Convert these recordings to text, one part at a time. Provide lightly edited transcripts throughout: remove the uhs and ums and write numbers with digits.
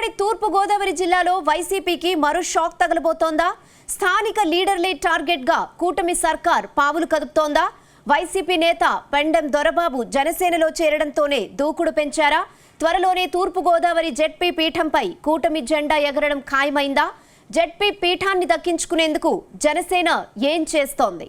ఉమ్మడి తూర్పు గోదావరి జిల్లాలో వైసీపీకి మరో షాక్ తగలబోతోందా? స్థానిక లీడర్లే టార్గెట్ గా కూటమి సర్కార్ పావులు కదుపుతోందా? వైసీపీ నేత పెండెం దొరబాబు జనసేనలో చేరడంతోనే దూకుడు పెంచారా? త్వరలోనే తూర్పు గోదావరి జెడ్పీ పీఠంపై కూటమి జెండా ఎగరడం ఖాయమైందా? జెడ్పీ పీఠాన్ని దక్కించుకునేందుకు జనసేన ఏం చేస్తోంది?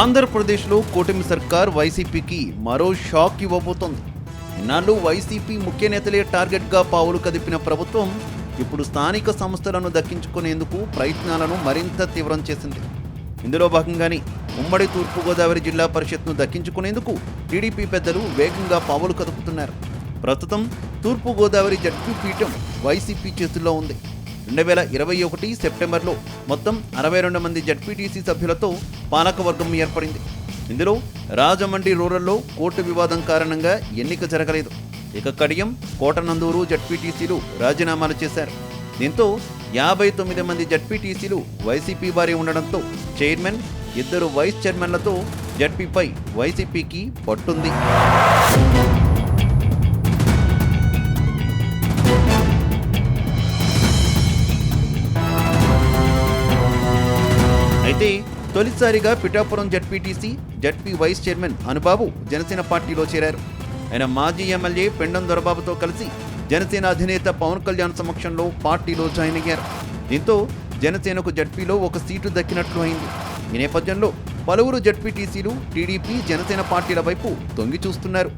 ఆంధ్రప్రదేశ్లో కూటమి సర్కార్ వైసీపీకి మరో షాక్ ఇవ్వబోతోంది. ఇన్నాళ్ళు వైసీపీ ముఖ్య నేతలే టార్గెట్గా పావులు కదిపిన ప్రభుత్వం ఇప్పుడు స్థానిక సంస్థలను దక్కించుకునేందుకు ప్రయత్నాలను మరింత తీవ్రం చేసింది. ఇందులో భాగంగానే ఉమ్మడి తూర్పుగోదావరి జిల్లా పరిషత్ను దక్కించుకునేందుకు టీడీపీ పెద్దలు వేగంగా పావులు కదుపుతున్నారు. ప్రస్తుతం తూర్పుగోదావరి జడ్పీ పీఠం వైసీపీ చేతుల్లో ఉంది. 2021 సెప్టెంబర్లో మొత్తం 62 మంది జడ్పీటీసీ సభ్యులతో పాలకవర్గం ఏర్పడింది. ఇందులో రాజమండ్రి రూరల్లో కోర్టు వివాదం కారణంగా ఎన్నిక జరగలేదు. ఇక కడియం, కోటనందూరు జడ్పీటీసీలు రాజీనామాలు చేశారు. దీంతో 59 మంది జడ్పీటీసీలు వైసీపీ వారి ఉండడంతో చైర్మన్, 2 వైస్ చైర్మన్లతో జడ్పీపై వైసీపీకి పట్టుంది. అయితే తొలిసారిగా Pithapuram ZPTC, ZP vice chairman Anubabu Janasena పార్టీలో చేరారు. ఆయన మాజీ ఎమ్మెల్యే పెండెం దొరబాబుతో కలిసి జనసేన అధినేత పవన్ కళ్యాణ్ సమక్షంలో పార్టీలో జాయిన్ అయ్యారు. దీంతో జనసేనకు జడ్పీలో ఒక సీటు దక్కినట్లు అయింది. ఈ నేపథ్యంలో పలువురు జడ్పీటీసీలు టీడీపీ, జనసేన పార్టీల వైపు తొంగి చూస్తున్నారు.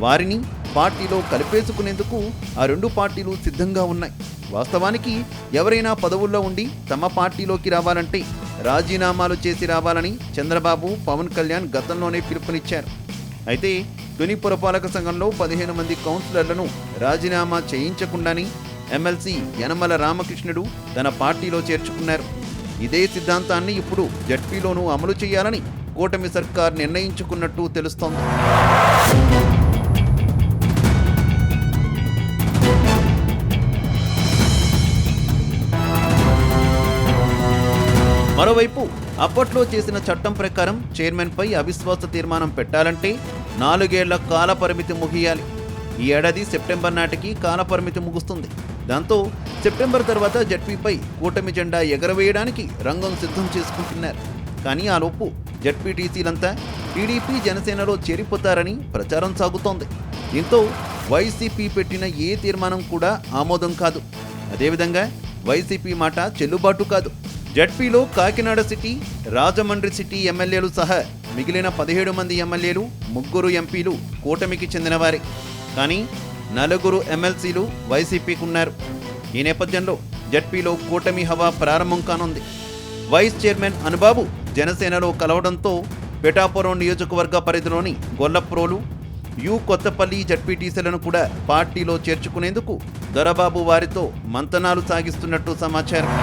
వారిని పార్టీలో కలిపేసుకునేందుకు ఆ 2 పార్టీలు సిద్ధంగా ఉన్నాయి. వాస్తవానికి ఎవరైనా పదవుల్లో ఉండి తమ పార్టీలోకి రావాలంటే రాజీనామాలు చేసి రావాలని చంద్రబాబు, పవన్ కళ్యాణ్ గతంలోనే పిలుపునిచ్చారు. అయితే తుని పురపాలక సంఘంలో 15 మంది కౌన్సిలర్లను రాజీనామా చేయించకుండానే ఎమ్మెల్సీ యనమల రామకృష్ణుడు తన పార్టీలో చేర్చుకున్నారు. ఇదే సిద్ధాంతాన్ని ఇప్పుడు జడ్పీలోనూ అమలు చేయాలని కూటమి సర్కార్ నిర్ణయించుకున్నట్టు తెలుస్తోంది. మరోవైపు అప్పట్లో చేసిన చట్టం ప్రకారం చైర్మన్పై అవిశ్వాస తీర్మానం పెట్టాలంటే 4 ఏళ్ల కాలపరిమితి ముగియాలి. ఈ ఏడాది సెప్టెంబర్ నాటికి కాలపరిమితి ముగుస్తుంది. దాంతో సెప్టెంబర్ తర్వాత జడ్పీపై కూటమి జెండా ఎగరవేయడానికి రంగం సిద్ధం చేసుకుంటున్నారు. కానీ ఆలోపు జడ్పీటీసీలంతా టీడీపీ, జనసేనలో చేరిపోతారని ప్రచారం సాగుతోంది. దీంతో వైసీపీ పెట్టిన ఏ తీర్మానం కూడా ఆమోదం కాదు. అదేవిధంగా వైసీపీ మాట చెల్లుబాటు కాదు. జడ్పీలో కాకినాడ సిటీ, రాజమండ్రి సిటీ ఎమ్మెల్యేలు సహా మిగిలిన 17 మంది ఎమ్మెల్యేలు, 3 ఎంపీలు కూటమికి చెందినవారే. కానీ 4 ఎమ్మెల్సీలు వైసీపీకి ఉన్నారు. ఈ నేపథ్యంలో జడ్పీలో కూటమి హవా ప్రారంభం కానుంది. వైస్ చైర్మన్ అనుబాబు జనసేనలో కలవడంతో పిఠాపురం నియోజకవర్గ పరిధిలోని గొల్లప్రోలు, కొత్తపల్లి జడ్పీటీసీలను కూడా పార్టీలో చేర్చుకునేందుకు దొరబాబు వారితో మంతనాలు సాగిస్తున్నట్టు సమాచారం.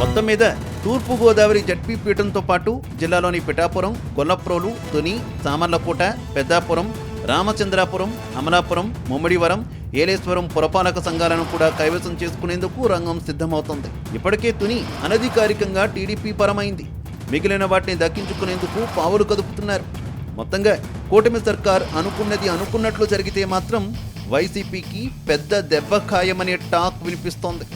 మొత్తం మీద తూర్పుగోదావరి జడ్పీ పీఠంతో పాటు జిల్లాలోని పిఠాపురం, గొల్లప్రోలు, తుని, సామర్లకోట, పెద్దాపురం, రామచంద్రాపురం, అమలాపురం, ముమ్మడివరం, ఏలేశ్వరం పురపాలక సంఘాలను కూడా కైవసం చేసుకునేందుకు రంగం సిద్ధమవుతోంది. ఇప్పటికే తుని అనధికారికంగా టీడీపీ పరమైంది. మిగిలిన వాటిని దక్కించుకునేందుకు పావులు కదుపుతున్నారు. మొత్తంగా కూటమి సర్కార్ అనుకున్నది అనుకున్నట్లు జరిగితే మాత్రం వైసీపీకి పెద్ద దెబ్బ ఖాయమనే టాక్ వినిపిస్తోంది.